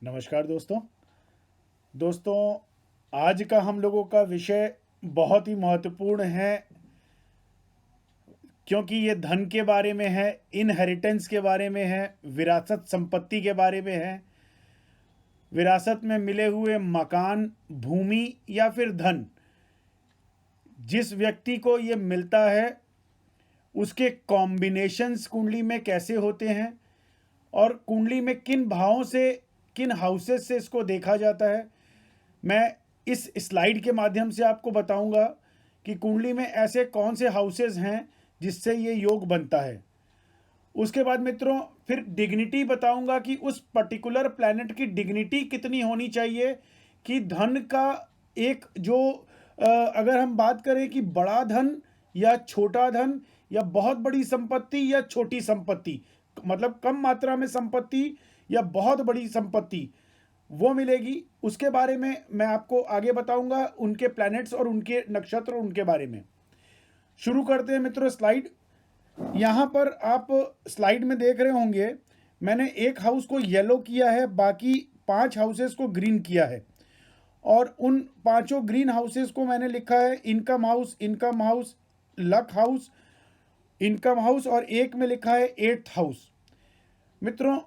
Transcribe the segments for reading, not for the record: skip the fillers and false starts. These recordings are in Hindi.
नमस्कार दोस्तों। आज का हम लोगों का विषय बहुत ही महत्वपूर्ण है, क्योंकि ये धन के बारे में है, इनहेरिटेंस के बारे में है, विरासत संपत्ति के बारे में है। विरासत में मिले हुए मकान, भूमि या फिर धन, जिस व्यक्ति को ये मिलता है उसके कॉम्बिनेशंस कुंडली में कैसे होते हैं और कुंडली में किन भावों से, किन हाउसेस से इसको देखा जाता है, मैं इस स्लाइड के माध्यम से आपको बताऊंगा कि कुंडली में ऐसे कौन से हाउसेस हैं जिससे ये योग बनता है। उसके बाद मित्रों फिर डिग्निटी बताऊंगा कि उस पर्टिकुलर प्लैनेट की डिग्निटी कितनी होनी चाहिए कि धन का एक जो अगर हम बात करें कि बड़ा धन या छोटा धन या बहुत बड़ी संपत्ति या छोटी संपत्ति, मतलब कम मात्रा में संपत्ति या बहुत बड़ी संपत्ति वो मिलेगी, उसके बारे में मैं आपको आगे बताऊंगा, उनके प्लैनेट्स और उनके नक्षत्र और उनके बारे में। शुरू करते हैं मित्रों। स्लाइड यहाँ पर आप स्लाइड में देख रहे होंगे, मैंने एक हाउस को येलो किया है, बाकी 5 हाउसेस को ग्रीन किया है और उन 5 ग्रीन हाउसेस को मैंने लिखा है income house, income house, luck house, income house और एक में लिखा है 8th हाउस। मित्रों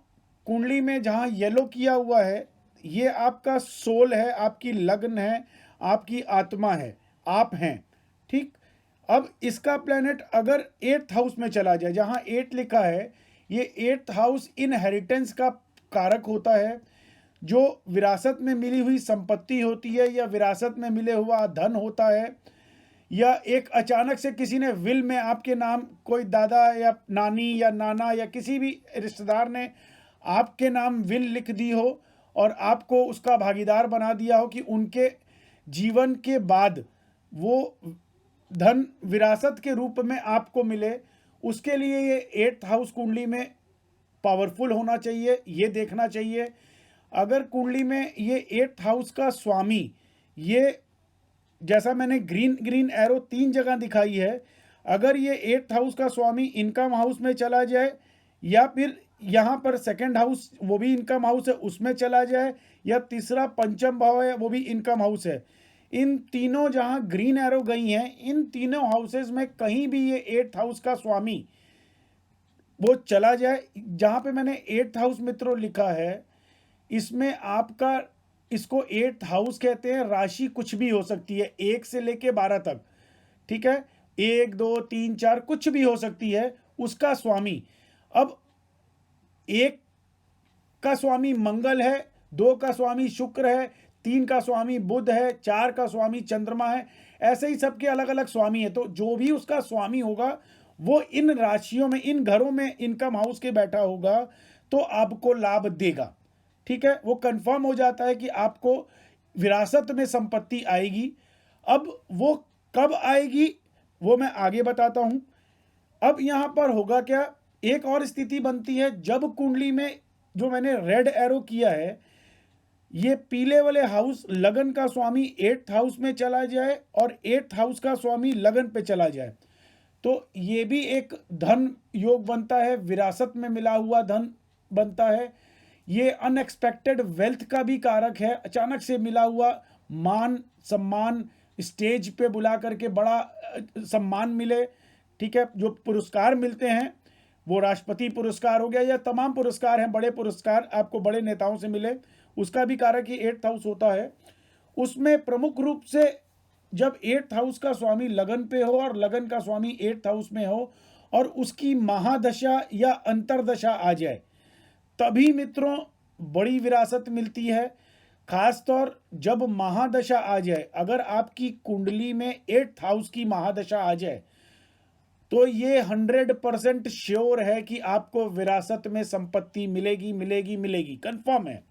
कुंडली में जहाँ येलो किया हुआ है ये आपका सोल है, आपकी लग्न है, आपकी आत्मा है, आप हैं। ठीक। अब इसका प्लैनेट अगर 8th हाउस में चला जाए, जहाँ 8 लिखा है, ये 8th हाउस इनहेरिटेंस का कारक होता है, जो विरासत में मिली हुई संपत्ति होती है या विरासत में मिले हुआ धन होता है, या एक अचानक से किसी ने विल में आपके नाम, कोई दादा या नानी या नाना या किसी भी रिश्तेदार ने आपके नाम विल लिख दी हो और आपको उसका भागीदार बना दिया हो कि उनके जीवन के बाद वो धन विरासत के रूप में आपको मिले, उसके लिए ये 8th हाउस कुंडली में पावरफुल होना चाहिए, ये देखना चाहिए। अगर कुंडली में ये 8th हाउस का स्वामी, ये जैसा मैंने ग्रीन ग्रीन एरो 3 जगह दिखाई है, अगर ये 8th हाउस का स्वामी इनकम हाउस में चला जाए या फिर यहाँ पर 2nd हाउस वो भी इनकम हाउस है उसमें चला जाए, या तीसरा पंचम भाव है वो भी इनकम हाउस है, इन तीनों जहाँ ग्रीन एरो गई हैं, इन तीनों हाउसेस में कहीं भी ये 8th हाउस का स्वामी वो चला जाए, जहाँ पे मैंने 8th हाउस मित्रों लिखा है, इसमें आपका, इसको 8th हाउस कहते हैं, राशि कुछ भी हो सकती है 1 से लेके 12 तक। ठीक है, 1 2 3 4 कुछ भी हो सकती है उसका स्वामी। अब 1 का स्वामी मंगल है, 2 का स्वामी शुक्र है, 3 का स्वामी बुध है, 4 का स्वामी चंद्रमा है, ऐसे ही सबके अलग अलग स्वामी है। तो जो भी उसका स्वामी होगा वो इन राशियों में, इन घरों में इनकम हाउस के बैठा होगा तो आपको लाभ देगा। ठीक है, वो कंफर्म हो जाता है कि आपको विरासत में संपत्ति आएगी। अब वो कब आएगी वो मैं आगे बताता हूं। अब यहां पर होगा क्या, एक और स्थिति बनती है जब कुंडली में जो मैंने रेड एरो किया है, ये पीले वाले हाउस लगन का स्वामी 8th हाउस में चला जाए और 8th हाउस का स्वामी लगन पे चला जाए, तो ये भी एक धन योग बनता है, विरासत में मिला हुआ धन बनता है। ये अनएक्सपेक्टेड वेल्थ का भी कारक है, अचानक से मिला हुआ मान सम्मान, स्टेज पे बुला करके बड़ा सम्मान मिले। ठीक है, जो पुरस्कार मिलते हैं वो राष्ट्रपति पुरस्कार हो गया या तमाम पुरस्कार हैं, बड़े पुरस्कार आपको बड़े नेताओं से मिले, उसका भी कारक ही 8th हाउस होता है। उसमें प्रमुख रूप से जब 8th हाउस का स्वामी लगन पे हो और लगन का स्वामी 8th हाउस में हो और उसकी महादशा या अंतरदशा आ जाए, तभी मित्रों बड़ी विरासत मिलती है। खासतौर जब महादशा आ जाए, अगर आपकी कुंडली में 8th हाउस की महादशा आ जाए तो ये 100% श्योर है कि आपको विरासत में संपत्ति मिलेगी मिलेगी मिलेगी, कंफर्म है।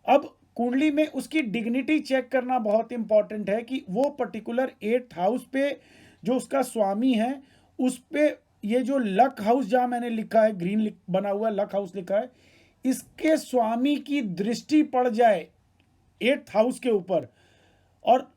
अब कुंडली में उसकी डिग्निटी चेक करना बहुत इंपॉर्टेंट है कि वो पर्टिकुलर 8th हाउस पे जो उसका स्वामी है उस पे ये जो लक हाउस जहां मैंने लिखा है ग्रीन बना हुआ लक हाउस लिखा है, इसके स्वामी की दृष्टि पड़ जाए 8th हाउस के ऊपर, और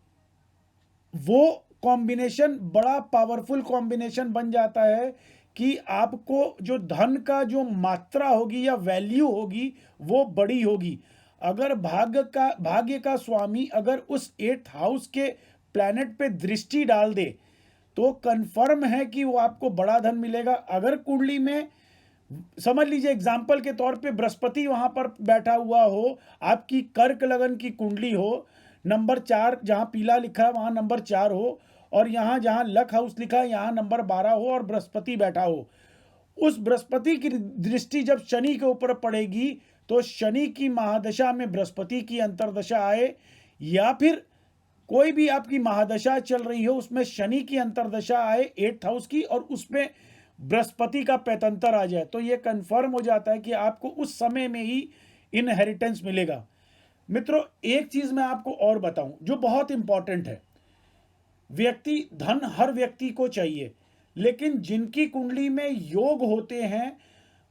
वो कॉम्बिनेशन बड़ा पावरफुल कॉम्बिनेशन बन जाता है कि आपको जो धन का जो मात्रा होगी या वैल्यू होगी वो बड़ी होगी। अगर भाग्य का स्वामी अगर उस 8th हाउस के प्लैनेट पे दृष्टि डाल दे तो कंफर्म है कि वो आपको बड़ा धन मिलेगा। अगर कुंडली में समझ लीजिए एग्जाम्पल के तौर पे बृहस्पति वहां पर बैठा हुआ हो, आपकी कर्क लगन की कुंडली हो, नंबर 4 जहां पीला लिखा है वहां नंबर 4 हो, और यहाँ जहां लक हाउस लिखा है यहाँ नंबर 12 हो, और बृहस्पति बैठा हो, उस बृहस्पति की दृष्टि जब शनि के ऊपर पड़ेगी तो शनि की महादशा में बृहस्पति की अंतर्दशा आए, या फिर कोई भी आपकी महादशा चल रही हो उसमें शनि की अंतर्दशा आए 8th हाउस की, और उसमें बृहस्पति का पैतंतर आ जाए, तो ये कंफर्म हो जाता है कि आपको उस समय में ही इनहेरिटेंस मिलेगा। मित्रों, एक चीज मैं आपको और बताऊं जो बहुत इंपॉर्टेंट है। धन हर व्यक्ति को चाहिए, लेकिन जिनकी कुंडली में योग होते हैं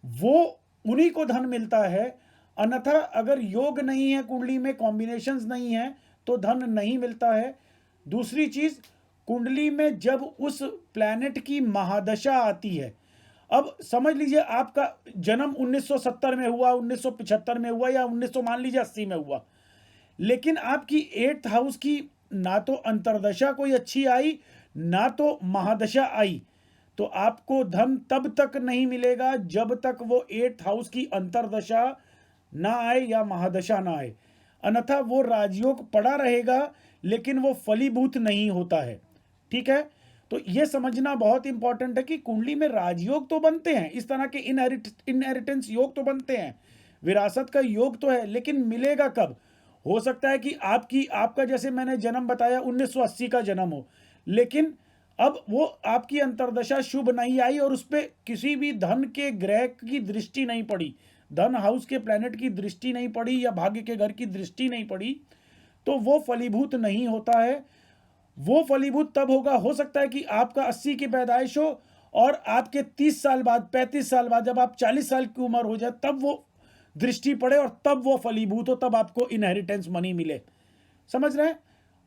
वो उन्हीं को धन मिलता है। अन्यथा अगर योग नहीं है, कुंडली में कॉम्बिनेशंस नहीं है, तो धन नहीं मिलता है। दूसरी चीज, कुंडली में जब उस प्लैनेट की महादशा आती है, अब समझ लीजिए आपका जन्म 1970 में हुआ, 1975 में हुआ, या 1900 मान लीजिए 80 में हुआ, लेकिन आपकी 8th हाउस की ना तो अंतर्दशा कोई अच्छी आई ना तो महादशा आई, तो आपको धन तब तक नहीं मिलेगा जब तक वो 8th हाउस की अंतर्दशा ना आए या महादशा ना आए। अन्यथा वो राजयोग पड़ा रहेगा लेकिन वो फलीभूत नहीं होता है। ठीक है, तो ये समझना बहुत इंपॉर्टेंट है कि कुंडली में राजयोग तो बनते हैं, इस तरह के इनहेरिटेंस योग तो बनते हैं, विरासत का योग तो है, लेकिन मिलेगा कब? हो सकता है कि आपका जैसे मैंने जन्म बताया 1980 का जन्म हो, लेकिन अब वो आपकी अंतर्दशा शुभ नहीं आई और उस पर किसी भी धन के ग्रह की दृष्टि नहीं पड़ी, धन हाउस के प्लैनेट की दृष्टि नहीं पड़ी, या भाग्य के घर की दृष्टि नहीं पड़ी, तो वो फलीभूत नहीं होता है। वो फलीभूत तब होगा, हो सकता है कि आपका 80 की पैदाइश हो और आपके 30 साल बाद, 35 साल बाद, जब आप 40 साल की उम्र हो जाए तब वो दृष्टि पड़े और तब वो फलीभूत हो, तब आपको इनहेरिटेंस मनी मिले। समझ रहे हैं?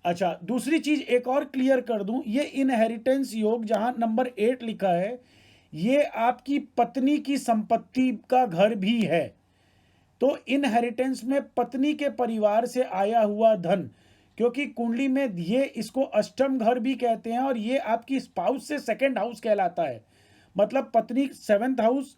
अच्छा, दूसरी चीज एक और क्लियर कर दूं, ये इनहेरिटेंस योग जहां नंबर 8 लिखा है, ये आपकी पत्नी की संपत्ति का घर भी है। तो इनहेरिटेंस में पत्नी के परिवार से आया हुआ धन, क्योंकि कुंडली में ये इसको अष्टम घर भी कहते हैं, और ये आपकी स्पाउस से 2nd हाउस कहलाता है। मतलब पत्नी 7th हाउस,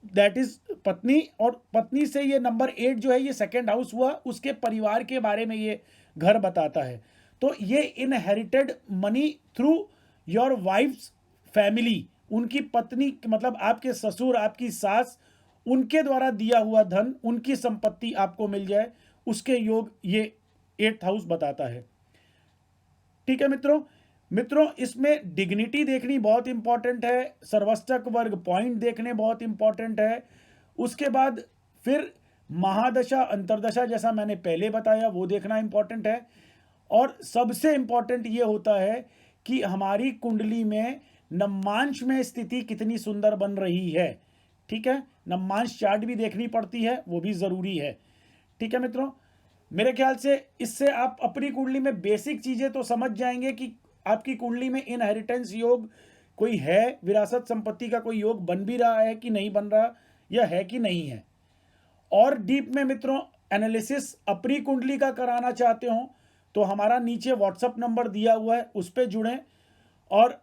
दैट इज पत्नी, और पत्नी से ये नंबर 8 जो है ये 2nd हाउस हुआ, उसके परिवार के बारे में ये घर बताता है। तो ये inherited money through your wife's family, उनकी पत्नी मतलब आपके ससुर, आपकी सास, उनके द्वारा दिया हुआ धन, उनकी संपत्ति आपको मिल जाए, उसके योग ये 8th हाउस बताता है। ठीक है मित्रों, इसमें डिग्निटी देखनी बहुत इंपॉर्टेंट है, सर्वस्तक वर्ग पॉइंट देखने बहुत इंपॉर्टेंट है। उसके बाद फिर महादशा अंतर्दशा, जैसा मैंने पहले बताया, वो देखना इंपॉर्टेंट है। और सबसे इंपॉर्टेंट ये होता है कि हमारी कुंडली में नवमांश में स्थिति कितनी सुंदर बन रही है। ठीक है, नवमांश चार्ट भी देखनी पड़ती है, वो भी जरूरी है। ठीक है मित्रों, मेरे ख्याल से इससे आप अपनी कुंडली में बेसिक चीजें तो समझ जाएंगे कि आपकी कुंडली में इनहेरिटेंस योग कोई है, विरासत संपत्ति का कोई योग बन भी रहा है कि नहीं बन रहा, या है कि नहीं है। और डीप में मित्रों एनालिसिस अपनी कुंडली का कराना चाहते हो तो हमारा नीचे व्हाट्सएप नंबर दिया हुआ है, उस पर जुड़ें, और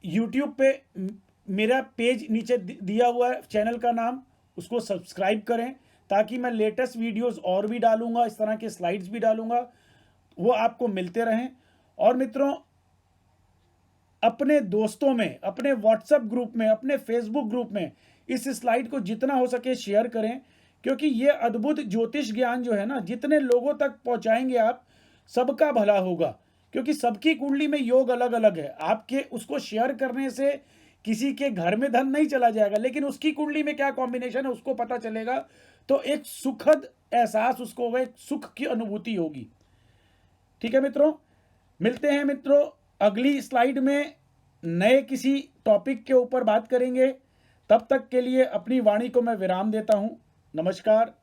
यूट्यूब पे मेरा पेज नीचे दिया हुआ है, चैनल का नाम, उसको सब्सक्राइब करें ताकि मैं लेटेस्ट वीडियोस और भी डालूंगा, इस तरह के स्लाइड्स भी डालूंगा, वो आपको मिलते रहें। और मित्रों, अपने दोस्तों में, अपने व्हाट्सएप ग्रुप में, अपने फेसबुक ग्रुप में इस स्लाइड को जितना हो सके शेयर करें, क्योंकि ये अद्भुत ज्योतिष ज्ञान जो है ना, जितने लोगों तक पहुंचाएंगे आप, सबका भला होगा। क्योंकि सबकी कुंडली में योग अलग अलग है, आपके उसको शेयर करने से किसी के घर में धन नहीं चला जाएगा, लेकिन उसकी कुंडली में क्या कॉम्बिनेशन है उसको पता चलेगा, तो एक सुखद एहसास उसको होगा, एक सुख की अनुभूति होगी। ठीक है मित्रों, मिलते हैं मित्रों अगली स्लाइड में, नए किसी टॉपिक के ऊपर बात करेंगे। तब तक के लिए अपनी वाणी को मैं विराम देता हूं। नमस्कार।